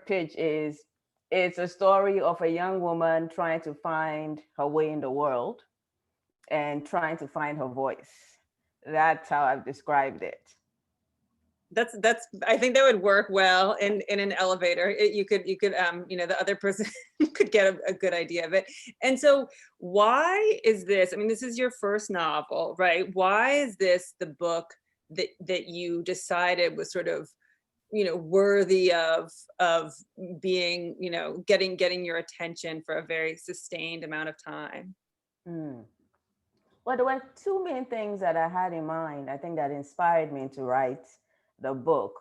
pitch is it's a story of a young woman trying to find her way in the world and trying to find her voice. That's how I've described it. That's I think that would work well in an elevator. You could the other person could get a good idea of it. And so why is this, I mean, this is your first novel, right? Why is this the book that you decided was sort of, worthy of being, getting your attention for a very sustained amount of time? Mm. Well, there were two main things that I had in mind, I think, that inspired me to write the book.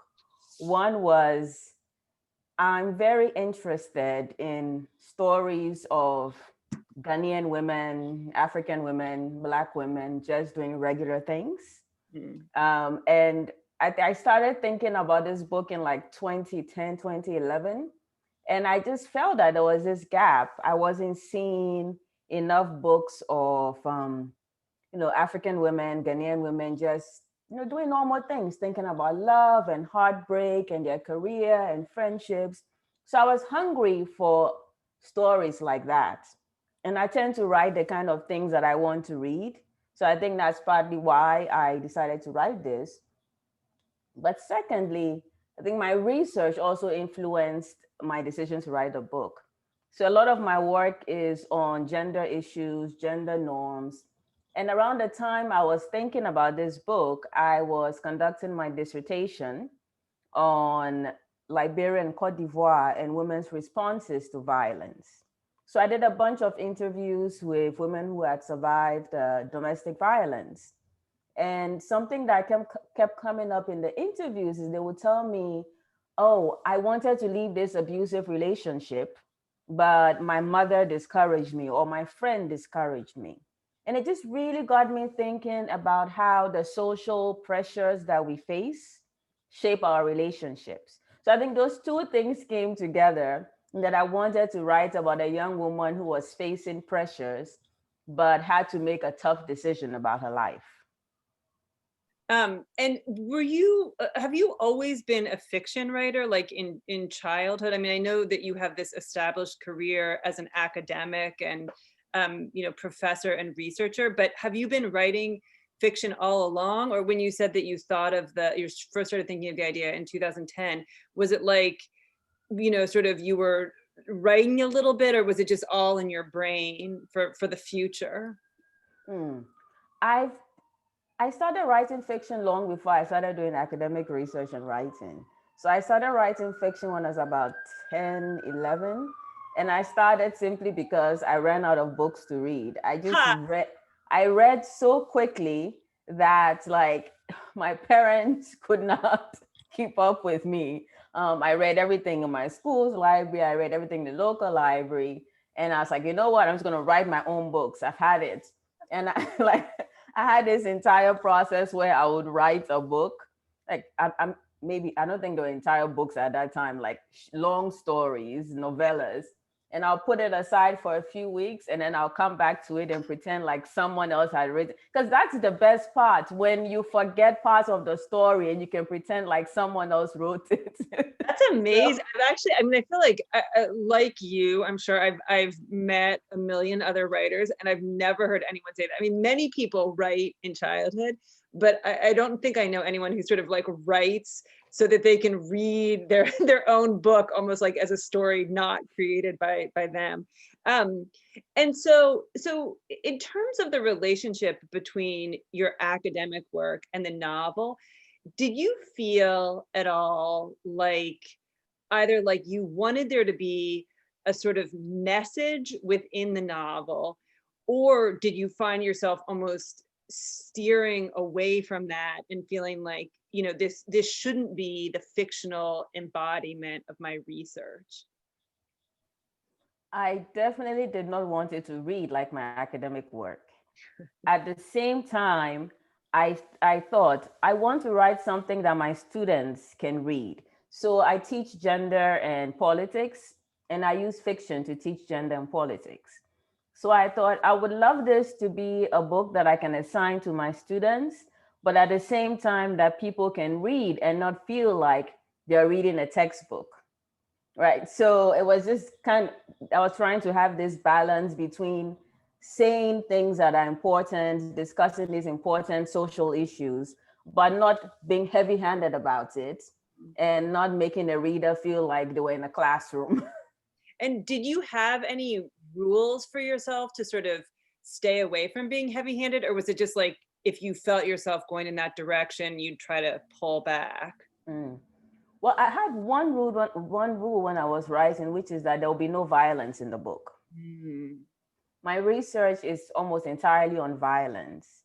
One was I'm very interested in stories of Ghanaian women, African women, Black women just doing regular things. And I started thinking about this book in like 2010, 2011. And I just felt that there was this gap. I wasn't seeing enough books of African women, Ghanaian women just, doing normal things, thinking about love and heartbreak and their career and friendships. So I was hungry for stories like that. And I tend to write the kind of things that I want to read. So I think that's partly why I decided to write this. But secondly, I think my research also influenced my decision to write a book. So a lot of my work is on gender issues, gender norms. And around the time I was thinking about this book, I was conducting my dissertation on Liberia and Cote d'Ivoire and women's responses to violence. So I did a bunch of interviews with women who had survived domestic violence. And something that kept coming up in the interviews is they would tell me, oh, I wanted to leave this abusive relationship, but my mother discouraged me or my friend discouraged me. And it just really got me thinking about how the social pressures that we face shape our relationships. So I think those two things came together, that I wanted to write about a young woman who was facing pressures, but had to make a tough decision about her life. And have you always been a fiction writer, like in childhood? I mean, I know that you have this established career as an academic and, professor and researcher, but have you been writing fiction all along? Or when you said that you thought of you first started thinking of the idea in 2010, was it like, sort of you were writing a little bit, or was it just all in your brain for the future? I started writing fiction long before I started doing academic research and writing. So I started writing fiction when I was about 10, 11. And I started simply because I ran out of books to read. I read so quickly that like my parents could not keep up with me. I read everything in my school's library. I read everything in the local library. And I was like, you know what? I'm just going to write my own books. I've had it. And I had this entire process where I would write a book. Like I don't think there were entire books at that time, like long stories, novellas. And I'll put it aside for a few weeks and then I'll come back to it and pretend like someone else had written. Because that's the best part, when you forget parts of the story and you can pretend like someone else wrote it. That's amazing. I feel like you, I'm sure I've met a million other writers and I've never heard anyone say that. I mean, many people write in childhood, but I don't think I know anyone who sort of like writes so that they can read their own book almost like as a story not created by them. And so in terms of the relationship between your academic work and the novel, did you feel at all like either like you wanted there to be a sort of message within the novel, or did you find yourself almost steering away from that and feeling like, this shouldn't be the fictional embodiment of my research? I definitely did not want it to read like my academic work. At the same time, I thought I want to write something that my students can read. So I teach gender and politics, and I use fiction to teach gender and politics. So I thought I would love this to be a book that I can assign to my students, but at the same time that people can read and not feel like they're reading a textbook. Right. So it was just I was trying to have this balance between saying things that are important, discussing these important social issues, but not being heavy handed about it and not making the reader feel like they were in a classroom. And did you have any rules for yourself to sort of stay away from being heavy-handed, or was it just like if you felt yourself going in that direction, you'd try to pull back? Mm. Well, I had one rule when I was writing, which is that there will be no violence in the book. Mm. My research is almost entirely on violence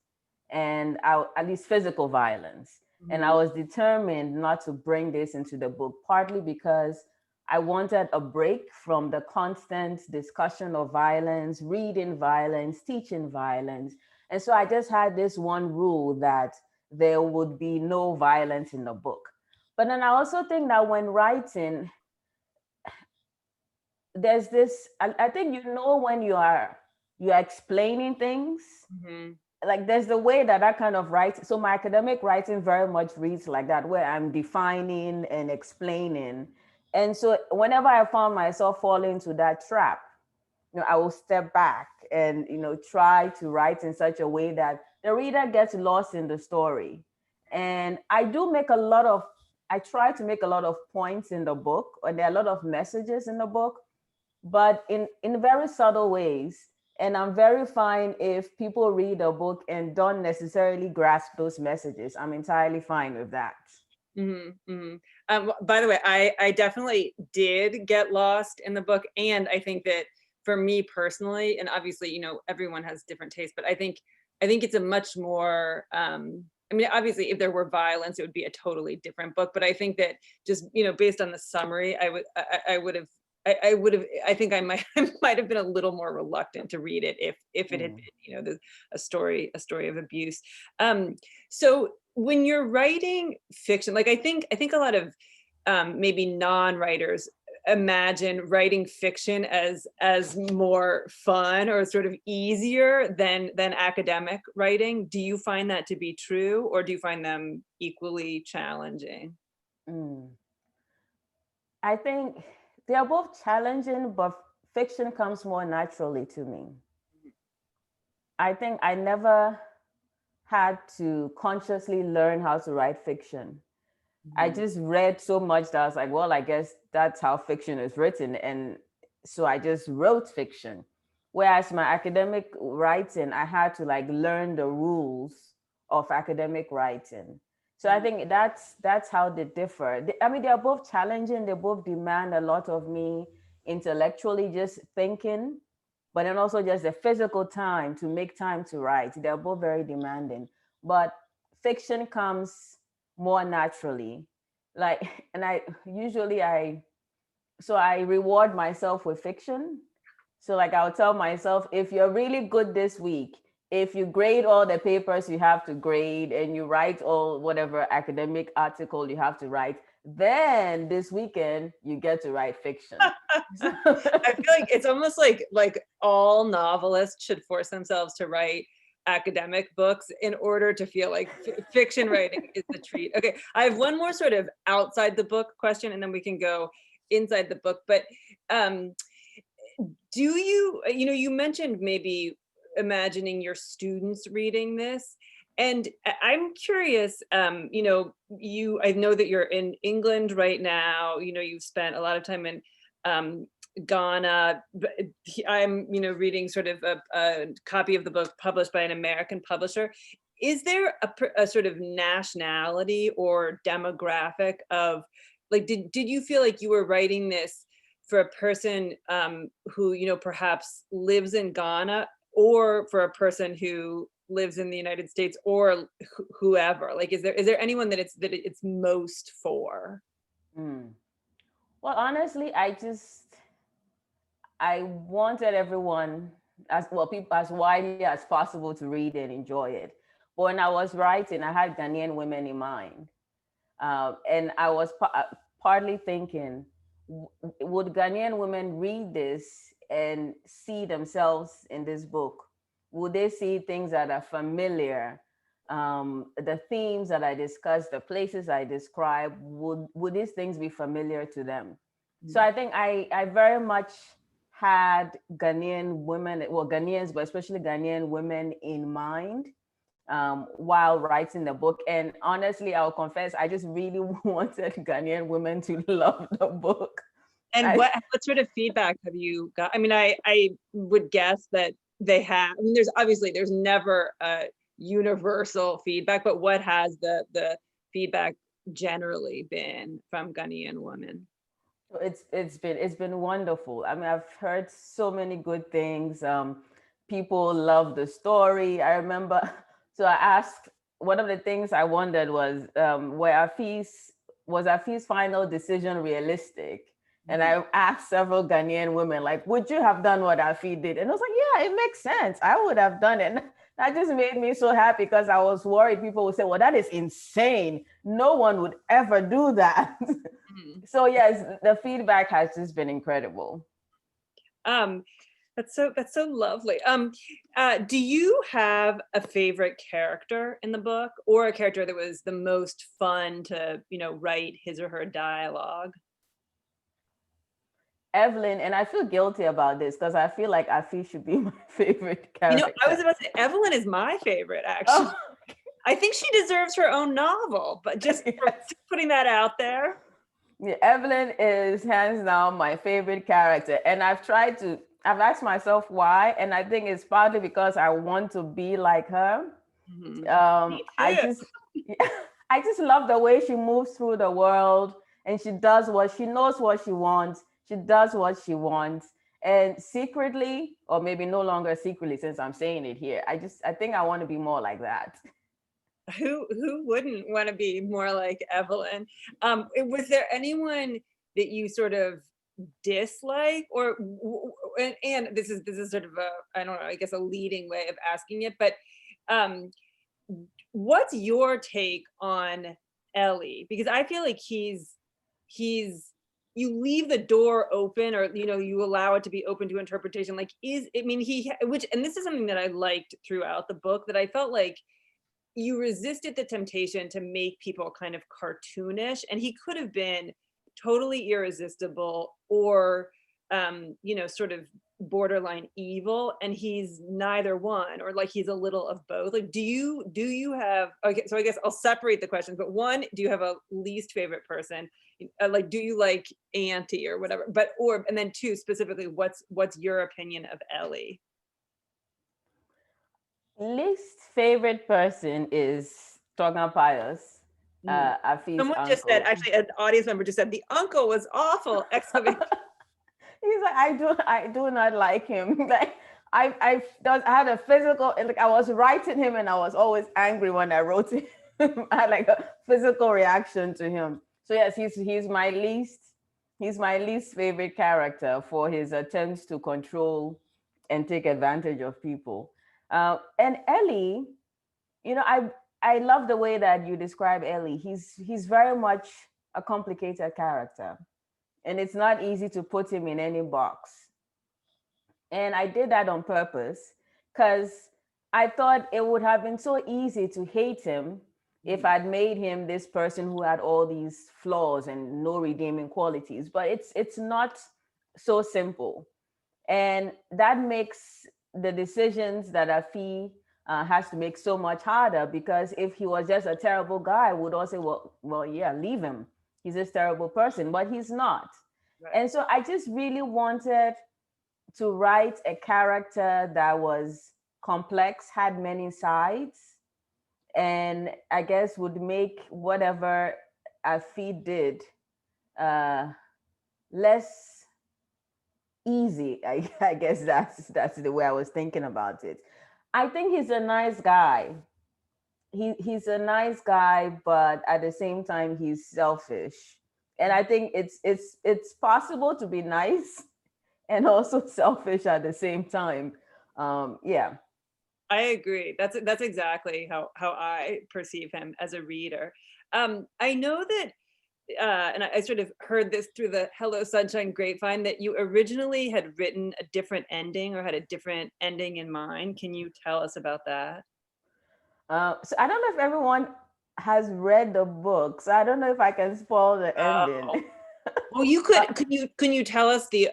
and at least physical violence. And I Mhm. was determined not to bring this into the book, partly because I wanted a break from the constant discussion of violence, reading violence, teaching violence. And so I just had this one rule that there would be no violence in the book. But then I also think that when writing, there's this, I think you know when you're explaining things, Mhm. like there's the way that I kind of write. So my academic writing very much reads like that, where I'm defining and explaining. And so whenever I found myself falling into that trap, I will step back and try to write in such a way that the reader gets lost in the story. And I try to make a lot of points in the book, or there are a lot of messages in the book, but in very subtle ways. And I'm very fine if people read a book and don't necessarily grasp those messages. I'm entirely fine with that. Mhm, mhm. By the way, I definitely did get lost in the book, and I think that for me personally, and obviously, everyone has different tastes, but I think it's a much more, I mean, obviously, if there were violence, it would be a totally different book, but I think that just, based on the summary, I would have I would have I think I might I might have been a little more reluctant to read it if it had Mm. been, a story of abuse. So when you're writing fiction, like I think a lot of maybe non-writers imagine writing fiction as more fun or sort of easier than academic writing. Do you find that to be true, or do you find them equally challenging? Mm. I think they are both challenging, but fiction comes more naturally to me. I think I never had to consciously learn how to write fiction. I Mhm. just read so much that I was like, well, I guess that's how fiction is written. And so I just wrote fiction. Whereas my academic writing, I had to like learn the rules of academic writing. So I think that's how they differ. I mean, they are both challenging. They both demand a lot of me intellectually, just thinking, but then also just the physical time to make time to write. They're both very demanding. But fiction comes more naturally, like, and I reward myself with fiction. So like I'll tell myself, if you're really good this week, if you grade all the papers you have to grade and you write all whatever academic article you have to write, then this weekend you get to write fiction. I feel like it's almost like all novelists should force themselves to write academic books in order to feel like fiction writing is the treat. Okay, I have one more sort of outside the book question, and then we can go inside the book. But um, do you mentioned maybe imagining your students reading this, and I'm curious, I know that you're in England right now, you've spent a lot of time in um, Ghana. But I'm, reading sort of a copy of the book published by an American publisher. Is there a sort of nationality or demographic of, like, did you feel like you were writing this for a person who, perhaps lives in Ghana, or for a person who lives in the United States, or whoever? Like, is there anyone that it's most for? Mm. Well, honestly, I wanted everyone as well, people as widely as possible to read and enjoy it. But when I was writing, I had Ghanaian women in mind, and I was partly thinking, would Ghanaian women read this and see themselves in this book? Would they see things that are familiar? The themes that I discussed, the places I describe, would these things be familiar to them? So I think I very much had Ghanaian women, well, Ghanaians, but especially Ghanaian women in mind while writing the book. And honestly, I'll confess, I just really wanted Ghanaian women to love the book. And what sort of feedback have you got? I mean, I would guess that they have. I mean, there's never a universal feedback, but what has the feedback generally been from Ghanaian women? It's been wonderful. I mean, I've heard so many good things. People love the story. I remember, so I asked, one of the things I wondered was, was Afi's final decision realistic? And I asked several Ghanaian women, like, would you have done what Afi did? And I was like, yeah, it makes sense. I would have done it. That just made me so happy because I was worried people would say, well, that is insane. No one would ever do that. So yes, the feedback has just been incredible. Um, that's so lovely. Do you have a favorite character in the book, or a character that was the most fun to, write his or her dialogue? Evelyn, and I feel guilty about this because I feel like Afi should be my favorite character. I was about to say Evelyn is my favorite, actually. Oh. I think she deserves her own novel, but just putting that out there. Yeah, Evelyn is hands down my favorite character. And I've asked myself why. And I think it's partly because I want to be like her. I just love the way she moves through the world and she knows what she wants. She does what she wants. And secretly, or maybe no longer secretly since I'm saying it here, I think I want to be more like that. Who wouldn't want to be more like Evelyn? Was there anyone that you sort of dislike, or and this is sort of I don't know, I guess a leading way of asking it, but what's your take on Ellie? Because I feel like he's you leave the door open, or you allow it to be open to interpretation. Like, and this is something that I liked throughout the book, that I felt like you resisted the temptation to make people kind of cartoonish, and he could have been totally irresistible or sort of borderline evil, and he's neither one, or like he's a little of both. Like, do you have, okay, so I guess I'll separate the questions, but one, do you have a least favorite person? Like, do you like Auntie or whatever, and then two, specifically, what's your opinion of Ellie? Least favorite person is Togan Pius, Afi's Someone uncle. just said, actually, an audience member just said, the uncle was awful! Exclamation. He's like, I do not like him. Like, I had a physical, like, I was writing him and I was always angry when I wrote him. I had like a physical reaction to him. So yes, he's my least favorite character for his attempts to control and take advantage of people. And Ellie, I love the way that you describe Ellie. He's very much a complicated character, and it's not easy to put him in any box. And I did that on purpose because I thought it would have been so easy to hate him if I'd made him this person who had all these flaws and no redeeming qualities. But it's not so simple. And that makes the decisions that Afi has to make so much harder, because if he was just a terrible guy, I would all say, well, yeah, leave him. He's this terrible person, but he's not. Right. And so I just really wanted to write a character that was complex, had many sides, and I guess would make whatever Afi did less easy. I guess that's the way I was thinking about it. I think he's a nice guy. He's a nice guy, but at the same time, he's selfish. And I think it's possible to be nice and also selfish at the same time. Yeah. I agree. That's exactly how I perceive him as a reader. I know that, and I sort of heard this through the Hello Sunshine grapevine, that you originally had written a different ending, or had a different ending in mind. Can you tell us about that? So I don't know if everyone has read the book, so I don't know if I can spoil the ending. Well, can you tell us the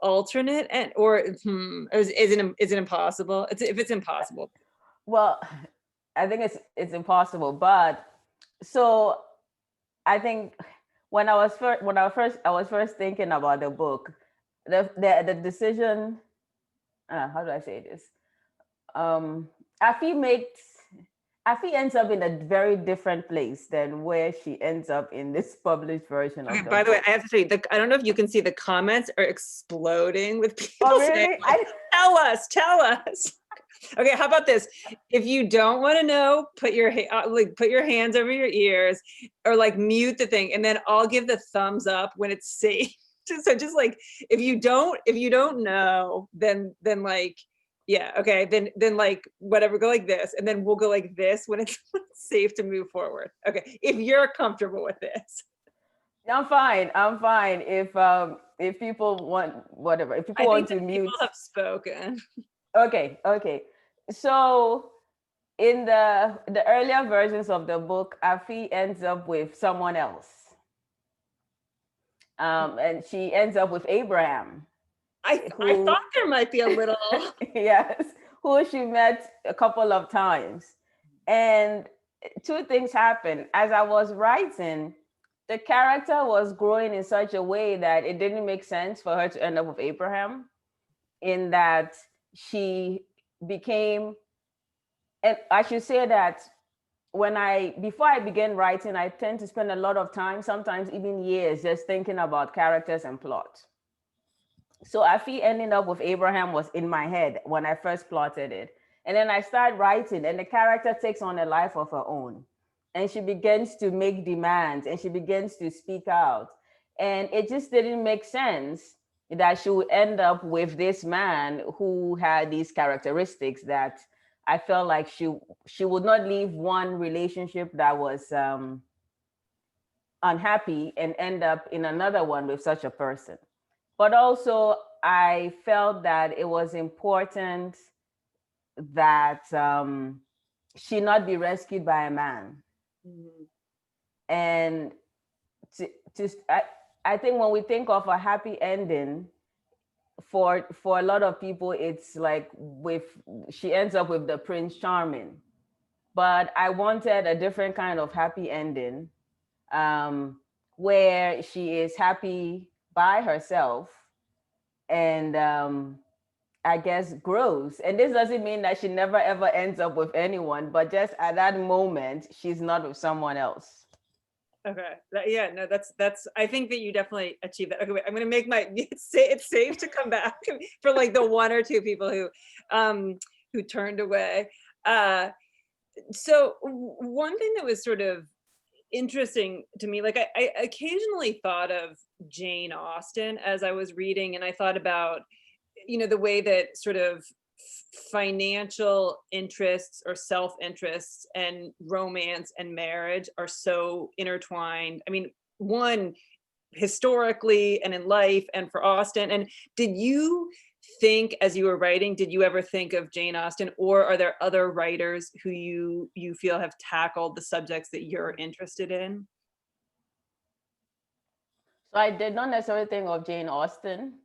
alternate, and or is it impossible? If it's impossible. Well, I think it's impossible, but so I think when I was first thinking about the book, the decision. How do I say this? Um, Afi makes Afi ends up in a very different place than where she ends up in this published version Okay, of the by the way, book. I have to tell you, I don't know if you can see the comments are exploding with Oh, people saying, really? like, tell us. Okay, how about this? If you don't want to know, put your hands over your ears, or like mute the thing, and then I'll give the thumbs up when it's safe. So just like if you don't know, then like yeah, okay, then like whatever, go like this, and then we'll go like this when it's safe to move forward. Okay, if you're comfortable with this. I'm fine. I'm fine. If people want whatever, if people I think want that to people mute. have spoken. Okay, okay. So in the earlier versions of the book, Afi ends up with someone else. And she ends up with Abraham, I who thought there might be a little. yes, who she met a couple of times. And two things happened. As I was writing, the character was growing in such a way that it didn't make sense for her to end up with Abraham, in that she became, and I should say that before I begin writing, I tend to spend a lot of time, sometimes even years, just thinking about characters and plot. So Afi ending up with Abraham was in my head when I first plotted it. And then I start writing, and the character takes on a life of her own. And she begins to make demands, and she begins to speak out. And it just didn't make sense that she would end up with this man who had these characteristics that I felt like she would not leave one relationship that was unhappy and end up in another one with such a person. But also, I felt that it was important that she not be rescued by a man. Mhm. And to, to I think when we think of a happy ending, for a lot of people, it's like with she ends up with the Prince Charming. But I wanted a different kind of happy ending, where she is happy by herself and I guess grows. And this doesn't mean that she never ever ends up with anyone, but just at that moment, she's not with someone else. Okay. Yeah, no, that's I think that you definitely achieved that. Okay, wait, I'm gonna make my it's safe to come back for like the one or two people who turned away. Uh so one thing that was sort of interesting to me, like I occasionally thought of Jane Austen as I was reading, and I thought about, the way that sort of financial interests or self-interests and romance and marriage are so intertwined. I mean, one, historically and in life, and for Austen. And did you think, as you were writing, did you ever think of Jane Austen, or are there other writers who you feel have tackled the subjects that you're interested in? So I did not necessarily think of Jane Austen,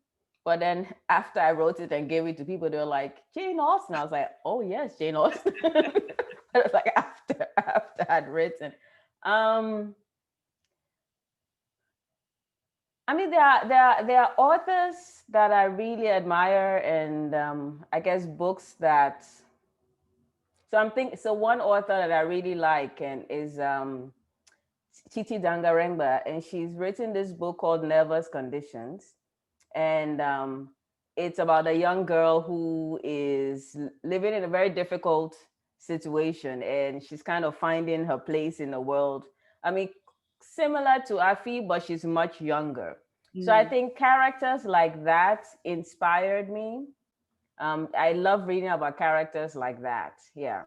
but then after I wrote it and gave it to people, they were like, Jane Austen. I was like, oh yes, Jane Austen. It was like after I'd written. Um, I mean, there are authors that I really admire, and I guess books that. So one author that I really like and is Titi Dangarengba, and she's written this book called Nervous Conditions, and it's about a young girl who is living in a very difficult situation, and she's kind of finding her place in the world. I mean, similar to Afi, but she's much younger. So I Mm. think characters like that inspired me. I love reading about characters like that. Yeah.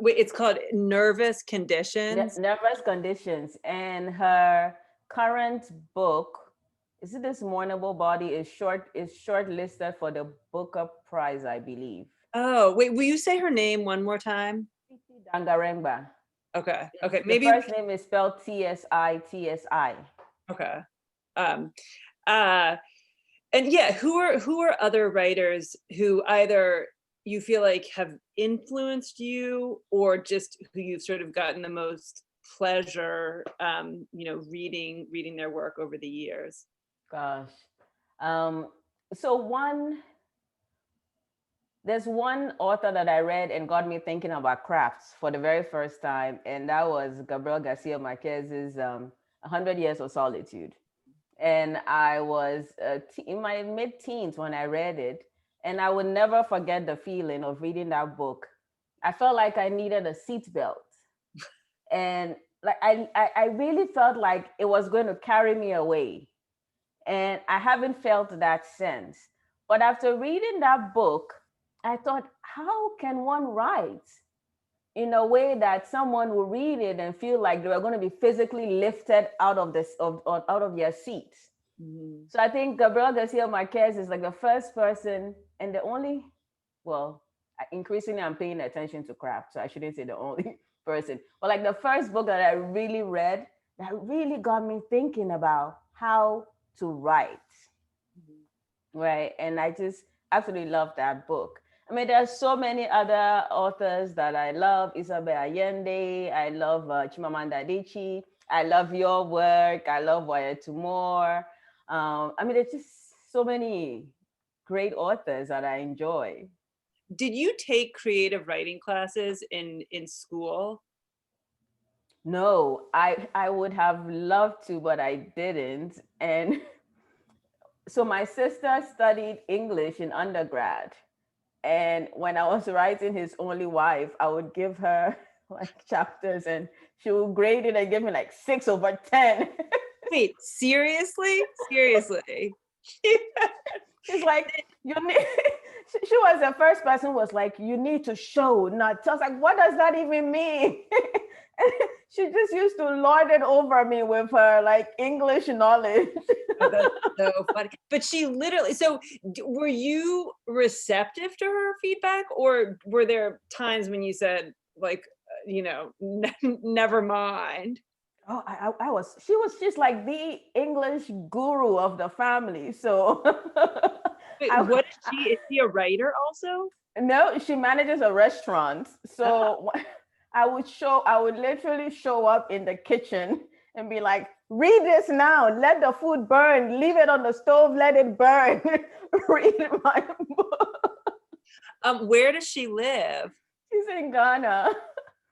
Wait, it's called Nervous Conditions. Nervous Conditions, and her current book, is it This Mournable Body, is shortlisted for the Booker Prize, I believe. Oh, wait, will you say her name one more time? Titi Dangarengba. Okay, Yes, okay, the maybe. first name is spelled Tsi Tsi. Okay. Um, uh, and yeah, who are other writers who either you feel like have influenced you, or just who you've sort of gotten the most pleasure, reading their work over the years? Gosh. Um, so there's one author that I read and got me thinking about crafts for the very first time, and that was Gabriel Garcia Marquez's 100 Years of Solitude. And I was in my mid-teens when I read it, and I would never forget the feeling of reading that book. I felt like I needed a seatbelt, and like I really felt like it was going to carry me away, and I haven't felt that since. But after reading that book, I thought, how can one write in a way that someone will read it and feel like they were going to be physically lifted out of out of their seats? Mm-hmm. So I think Gabriel Garcia Marquez is like the first person and the only, well, increasingly I'm paying attention to craft, so I shouldn't say the only person, but like the first book that I really read that really got me thinking about how to write, right? And I just absolutely love that book. I mean, there's so many other authors that I love. Isabel Allende. I love Chimamanda Adichie. I love your work. I love Waya Tumor. I mean, there's just so many great authors that I enjoy. Did you take creative writing classes in school? No, I would have loved to, but I didn't. And so my sister studied English in undergrad. And when I was writing His Only Wife, I would give her like chapters and she would grade it and give me like 6/10. Wait, seriously? Seriously? She's like, you need, she was the first person who was like, you need to show, not tell. I was like, what does that even mean? She just used to lord it over me with her like English knowledge. Oh, that's so funny. But she literally, so were you receptive to her feedback, or were there times when you said like, never mind? Oh, she was just like the English guru of the family. So Wait, I, what is she? Is she a writer also? no, she manages a restaurant. So I would literally show up in the kitchen and be like, read this now, let the food burn, leave it on the stove, let it burn, read my book. Where does she live? She's in Ghana.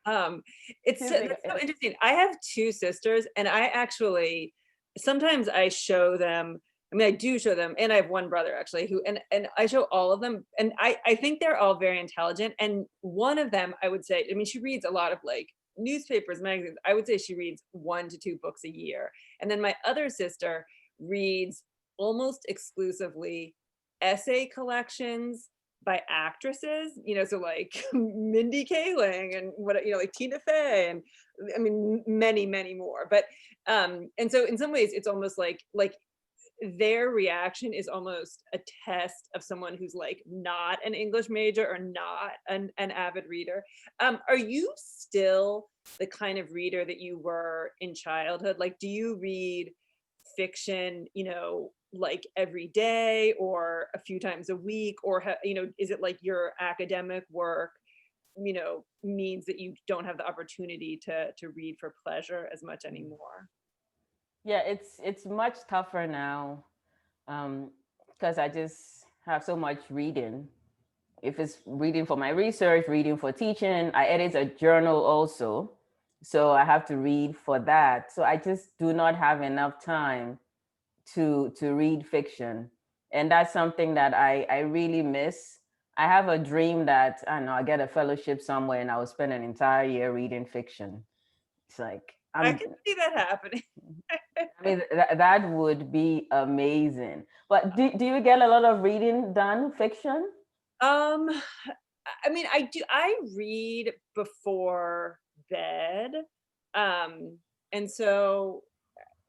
Um, that's so She's interesting. I have two sisters, and I actually sometimes I show them. I mean, I do show them, and I have one brother actually who, and I show all of them, and I think they're all very intelligent. And one of them, I would say, I mean, she reads a lot of like newspapers, magazines. I would say she reads 1 to 2 books a year. And then my other sister reads almost exclusively essay collections by actresses, so like Mindy Kaling and like Tina Fey, and I mean many, many more. But and so in some ways it's almost like their reaction is almost a test of someone who's like not an English major or not an avid reader. Are you still the kind of reader that you were in childhood? Like, do you read fiction, like every day or a few times a week, or is it like your academic work, means that you don't have the opportunity to read for pleasure as much anymore? Yeah, it's much tougher now because I just have so much reading. If it's reading for my research, reading for teaching, I edit a journal also. So I have to read for that. So I just do not have enough time to read fiction. And that's something that I really miss. I have a dream that I don't know, I get a fellowship somewhere and I will spend an entire year reading fiction. It's like I I'm can see that happening. I mean, that would be amazing. But do you get a lot of reading done, fiction? Um, I mean, I read before bed. And so,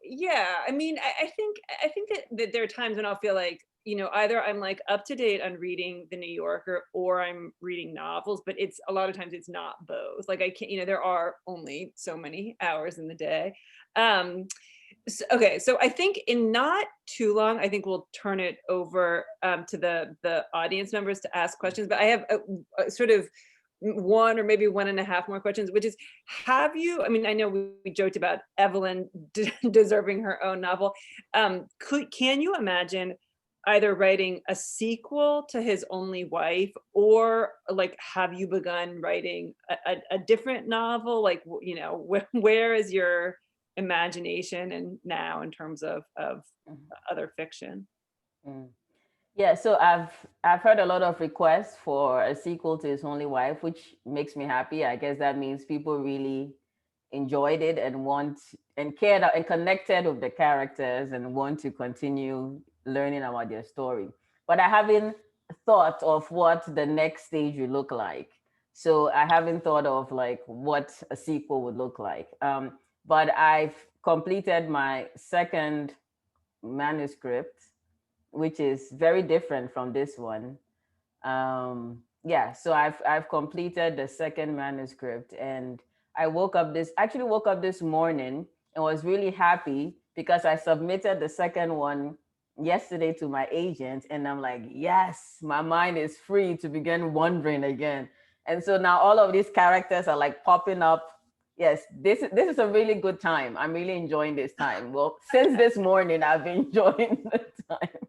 yeah, I mean, I think that there are times when I'll feel like, either I'm like up to date on reading the New Yorker or I'm reading novels, but it's a lot of times it's not both. Like I can't, there are only so many hours in the day. Um, Okay, so I think in not too long, I think we'll turn it over to the audience members to ask questions. But I have a sort of one or maybe one and a half more questions, which is, have you? I mean, I know we joked about Evelyn deserving her own novel. Can you imagine either writing a sequel to His Only Wife, or like, have you begun writing a different novel? Like, where is your imagination and now in terms of Mhm. other fiction? Mm. Yeah, so I've heard a lot of requests for a sequel to His Only Wife, which makes me happy. I guess that means people really enjoyed it and want and cared and connected with the characters and want to continue learning about their story. But I haven't thought of what the next stage would look like. So I haven't thought of like what a sequel would look like. But I've completed my second manuscript, which is very different from this one. Yeah, so I've completed the second manuscript, and I woke up this morning and was really happy because I submitted the second one yesterday to my agent, and I'm like, yes, my mind is free to begin wandering again. And so now all of these characters are like popping up. Yes, this is a really good time. I'm really enjoying this time. Well, since this morning, I've been enjoying the time.